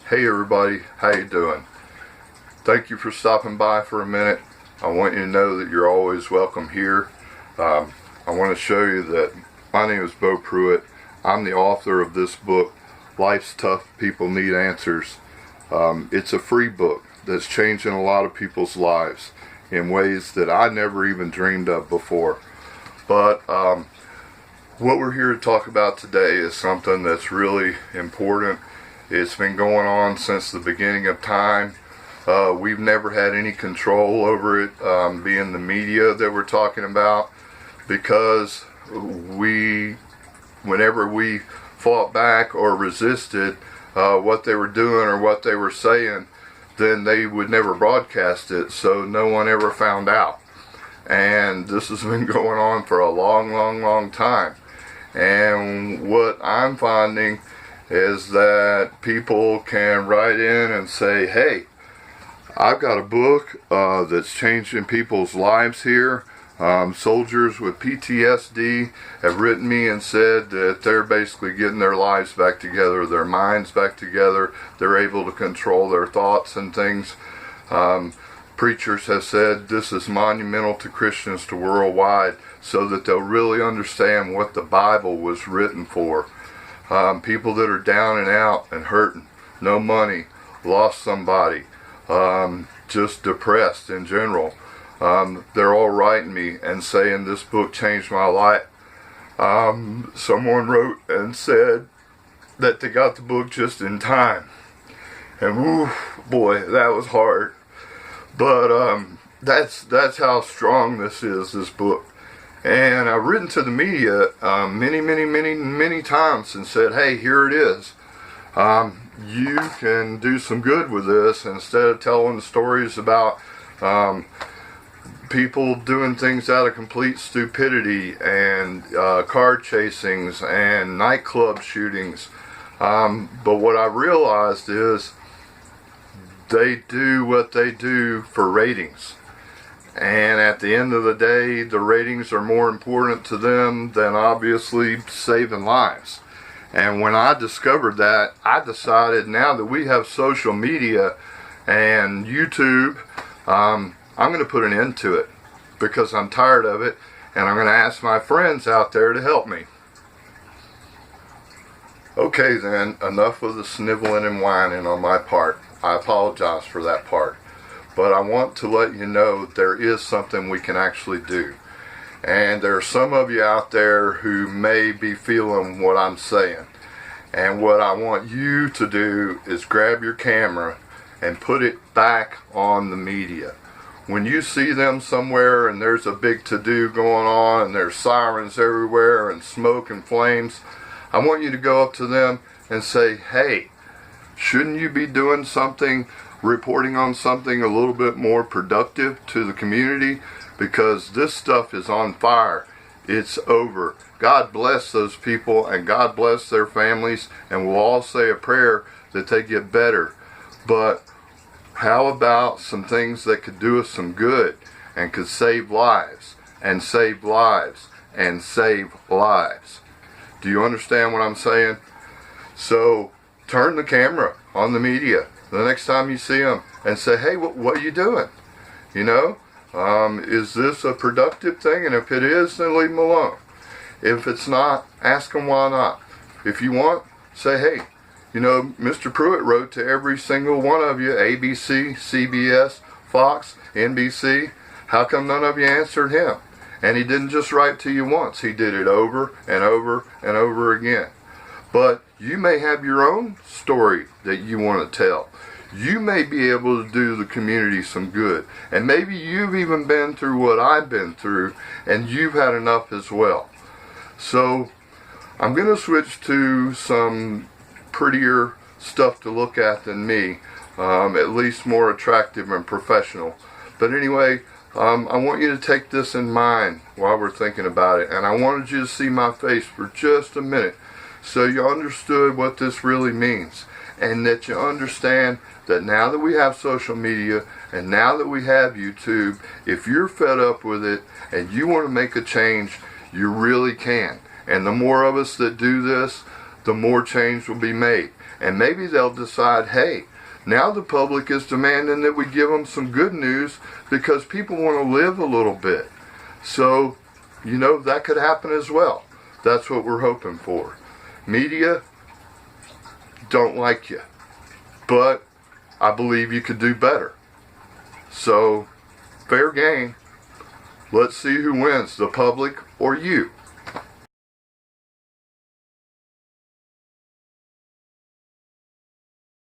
Hey everybody, how you doing? Thank you for stopping by for a minute. I want you to know that you're always welcome here. I want to show you that my name is Bo Pruitt. I'm the author of this book, Life's Tough, People Need Answers. It's a free book that's changing a lot of people's lives in ways that I never even dreamed of before. But what we're here to talk about today is something that's really important. It's been going on since the beginning of time. We've never had any control over it, being the media that we're talking about, because whenever we fought back or resisted what they were doing or what they were saying, then they would never broadcast it, so no one ever found out. And this has been going on for a long time. And what I'm finding is that people can write in and say, hey, I've got a book that's changing people's lives here. Soldiers with PTSD have written me and said that they're basically getting their lives back together, their minds back together. They're able to control their thoughts and things. Preachers have said this is monumental to Christians to worldwide, so that they'll really understand what the Bible was written for. People that are down and out and hurting, no money, lost somebody, just depressed in general. They're all writing me and saying this book changed my life. Someone wrote and said that they got the book just in time. And woo, boy, that was hard. But that's how strong this is, this book. And I've written to the media many times and said, hey, here it is. You can do some good with this instead of telling stories about people doing things out of complete stupidity and car chasings and nightclub shootings. But what I realized is they do what they do for ratings. And at the end of the day, the ratings are more important to them than obviously saving lives. And when I discovered that, I decided now that we have social media and YouTube, I'm going to put an end to it because I'm tired of it, and I'm going to ask my friends out there to help me. Okay then, enough of the sniveling and whining on my part. I apologize for that part. But I want to let you know there is something we can actually do. And there are some of you out there who may be feeling what I'm saying. And what I want you to do is grab your camera and put it back on the media. When you see them somewhere and there's a big to-do going on and there's sirens everywhere and smoke and flames, I want you to go up to them and say, hey, shouldn't you be doing something, reporting on something a little bit more productive to the community? Because this stuff is on fire. It's over. God bless those people and God bless their families, and we'll all say a prayer that they get better. But how about some things that could do us some good and could save lives and save lives and save lives? Do you understand what I'm saying? So turn the camera on the media the next time you see them and say, hey, what are you doing? You know, is this a productive thing? And if it is, then leave them alone. If it's not, ask them why not. If you want, say, hey, you know, Mr. Pruitt wrote to every single one of you, ABC, CBS, Fox, NBC. How come none of you answered him? And he didn't just write to you once. He did it over and over and over again. But you may have your own story that you want to tell. You may be able to do the community some good. And maybe you've even been through what I've been through, and you've had enough as well. So I'm going to switch to some prettier stuff to look at than me, at least more attractive and professional. But anyway, I want you to take this in mind while we're thinking about it. And I wanted you to see my face for just a minute so you understood what this really means, and that you understand that now that we have social media and now that we have YouTube, if you're fed up with it and you want to make a change, you really can. And the more of us that do this, the more change will be made. And maybe they'll decide, hey, now the public is demanding that we give them some good news because people want to live a little bit. So, that could happen as well. That's what we're hoping for. Media don't like you, but I believe you could do better. So, fair game. Let's see who wins, the public or you.